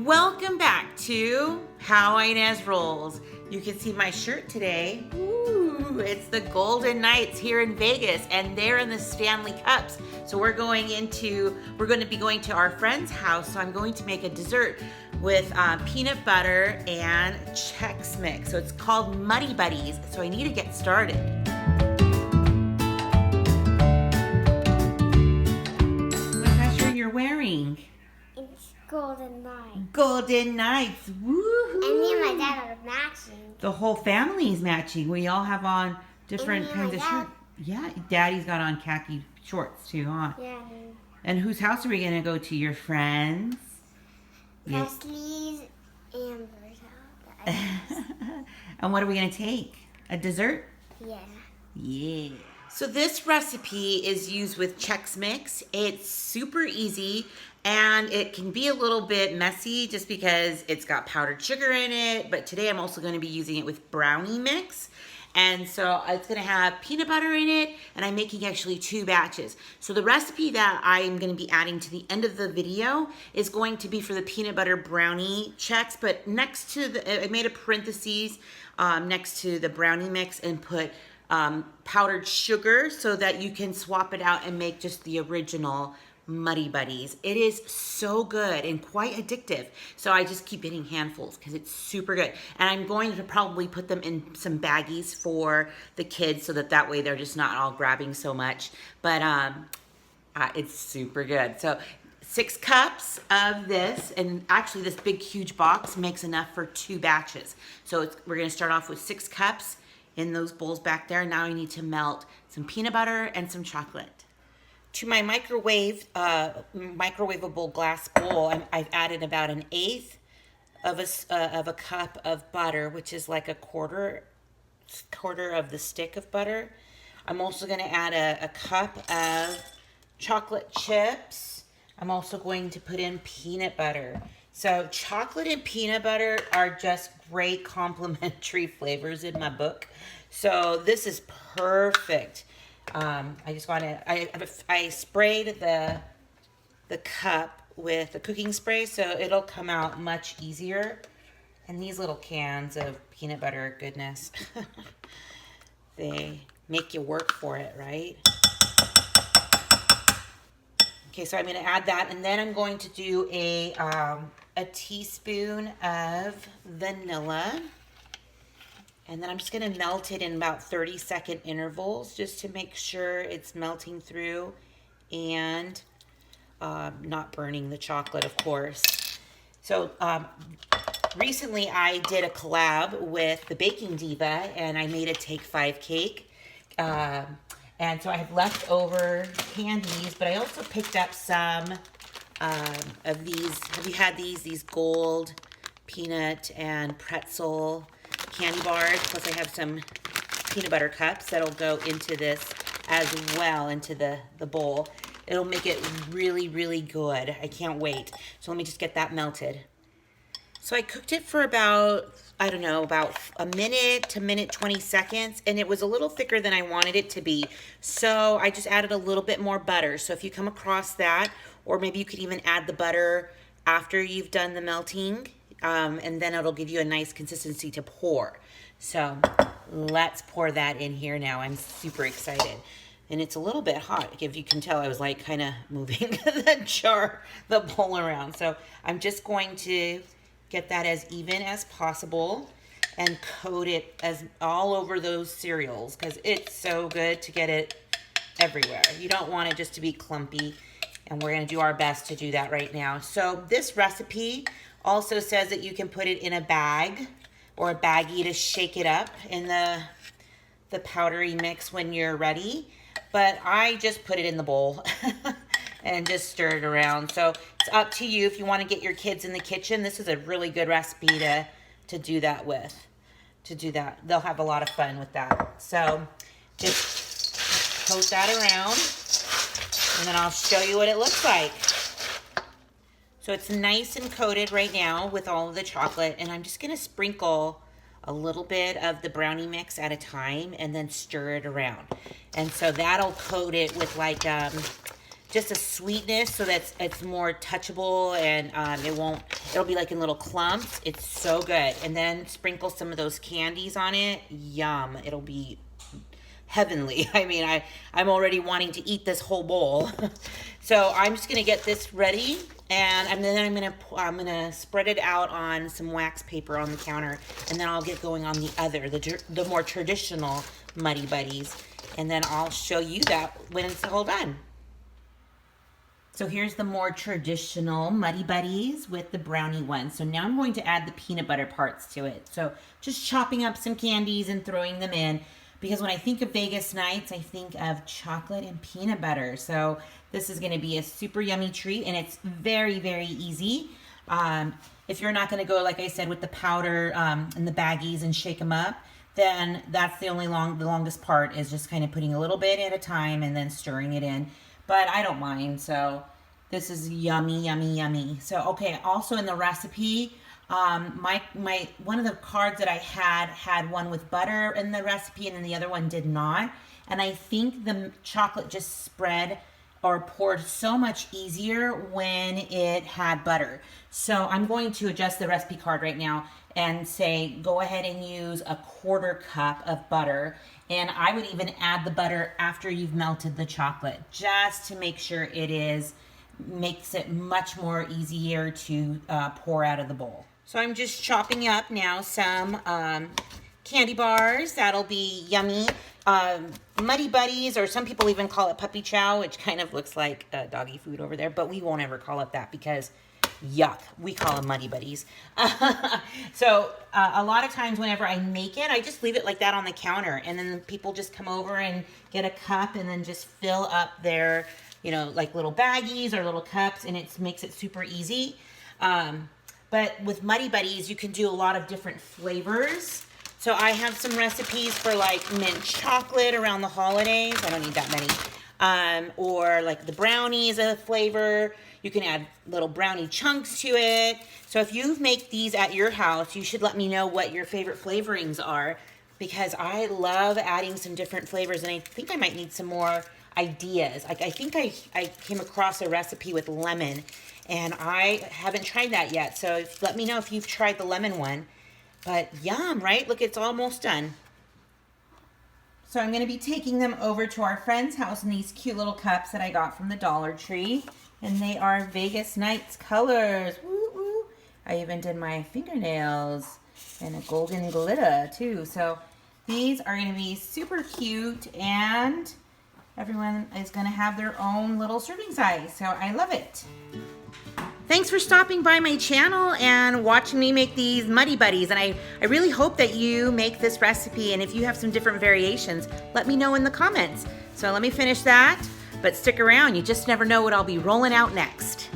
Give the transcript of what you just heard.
Welcome back to How Ines Rolls. You can see my shirt today. Ooh, it's the Golden Knights here in Vegas, and they're in the Stanley Cups. So we're going to be going to our friend's house. So I'm going to make a dessert with peanut butter and Chex Mix. So it's called Muddy Buddies. So I need to get started. What's that shirt you're wearing? It's Golden Knights. Golden Knights. Woohoo! And me and my dad are matching. The whole family is matching. We all have on different kinds of shirts. Yeah, Daddy's got on khaki shorts too, huh? Yeah. And whose house are we going to go to? Your friends? Presley's and Amber's house. And what are we going to take? A dessert? Yeah. Yeah. So this recipe is used with Chex Mix. It's super easy and it can be a little bit messy just because it's got powdered sugar in it. But today I'm also going to be using it with Brownie mix. And so it's going to have peanut butter in it, and I'm making actually 2 batches. So the recipe that I'm going to be adding to the end of the video is going to be for the peanut butter brownie Chex, but next to I made a parentheses next to the brownie mix and put powdered sugar so that you can swap it out and make just the original Muddy Buddies. It is so good and quite addictive. So I just keep getting handfuls because it's super good. And I'm going to probably put them in some baggies for the kids so that way they're just not all grabbing so much. But it's super good. So 6 cups of this, and actually this big huge box makes enough for 2 batches. So we're going to start off with 6 cups in those bowls back there. Now I need to melt some peanut butter and some chocolate. To my microwavable glass bowl, I've added about 1/8 of a cup of butter, which is like a quarter of the stick of butter. I'm also going to add a cup of chocolate chips. I'm also going to put in peanut butter. So chocolate and peanut butter are just great complementary flavors in my book. So this is perfect. I sprayed the cup with the cooking spray so it'll come out much easier. And these little cans of peanut butter, goodness, they make you work for it, right? Okay, so I'm going to add that, and then I'm going to do a teaspoon of vanilla. And then I'm just going to melt it in about 30-second intervals just to make sure it's melting through and not burning the chocolate, of course. So recently I did a collab with the Baking Diva, and I made a Take 5 cake. And so I have leftover candies, but I also picked up some of these. Have you had these gold peanut and pretzel candy bars? Plus I have some peanut butter cups that'll go into this as well, into the bowl. It'll make it really, really good. I can't wait. So let me just get that melted. So I cooked it for about a minute to minute 20 seconds, and it was a little thicker than I wanted it to be. So I just added a little bit more butter. So if you come across that, or maybe you could even add the butter after you've done the melting, and then it'll give you a nice consistency to pour. So let's pour that in here now. I'm super excited. And it's a little bit hot. If you can tell, I was like kind of moving the bowl around. So I'm just going to get that as even as possible and coat it all over those cereals because it's so good to get it everywhere. You don't want it just to be clumpy, and we're going to do our best to do that right now. So this recipe also says that you can put it in a bag or a baggie to shake it up in the powdery mix when you're ready. But I just put it in the bowl and just stir it around. So it's up to you if you want to get your kids in the kitchen. This is a really good recipe to do that with. They'll have a lot of fun with that. So just coat that around, and then I'll show you what it looks like. So it's nice and coated right now with all of the chocolate, and I'm just going to sprinkle a little bit of the brownie mix at a time and then stir it around. And so that'll coat it with like just a sweetness so that it's more touchable, and it'll be like in little clumps. It's so good. And then sprinkle some of those candies on it. Yum. It'll be heavenly. I mean, I'm already wanting to eat this whole bowl. So I'm just gonna get this ready, and then I'm gonna spread it out on some wax paper on the counter, and then I'll get going on the more traditional Muddy Buddies, and then I'll show you that when it's all done. So here's the more traditional Muddy Buddies with the brownie one. So now I'm going to add the peanut butter parts to it. So just chopping up some candies and throwing them in, because when I think of Vegas nights, I think of chocolate and peanut butter. So this is gonna be a super yummy treat, and it's very, very easy. If you're not gonna go, like I said, with the powder and the baggies and shake them up, then that's the longest part, is just kind of putting a little bit at a time and then stirring it in. But I don't mind, so this is yummy, yummy, yummy. So, okay, also in the recipe, one of the cards that I had one with butter in the recipe, and then the other one did not. And I think the chocolate just spread or poured so much easier when it had butter. So I'm going to adjust the recipe card right now and say, go ahead and use a 1/4 cup of butter. And I would even add the butter after you've melted the chocolate, just to make sure makes it much more easier to pour out of the bowl. So I'm just chopping up now some candy bars. That'll be yummy. Muddy Buddies, or some people even call it puppy chow, which kind of looks like doggy food over there, but we won't ever call it that because yuck, we call them Muddy Buddies. So a lot of times whenever I make it, I just leave it like that on the counter, and then people just come over and get a cup and then just fill up their, like little baggies or little cups, and it makes it super easy. But with Muddy Buddies, you can do a lot of different flavors. So I have some recipes for like mint chocolate around the holidays. I don't need that many. Or like the brownie is a flavor. You can add little brownie chunks to it. So if you make these at your house, you should let me know what your favorite flavorings are, because I love adding some different flavors, and I think I might need some more ideas. Like I think I came across a recipe with lemon, and I haven't tried that yet. So let me know if you've tried the lemon one. But yum, right? Look, it's almost done. So I'm going to be taking them over to our friend's house in these cute little cups that I got from the Dollar Tree. And they are Vegas Nights colors. Woo woo. I even did my fingernails and a golden glitter too. So these are going to be super cute, and everyone is going to have their own little serving size. So I love it. Thanks for stopping by my channel and watching me make these Muddy Buddies. And I really hope that you make this recipe. And if you have some different variations, let me know in the comments. So let me finish that. But stick around. You just never know what I'll be rolling out next.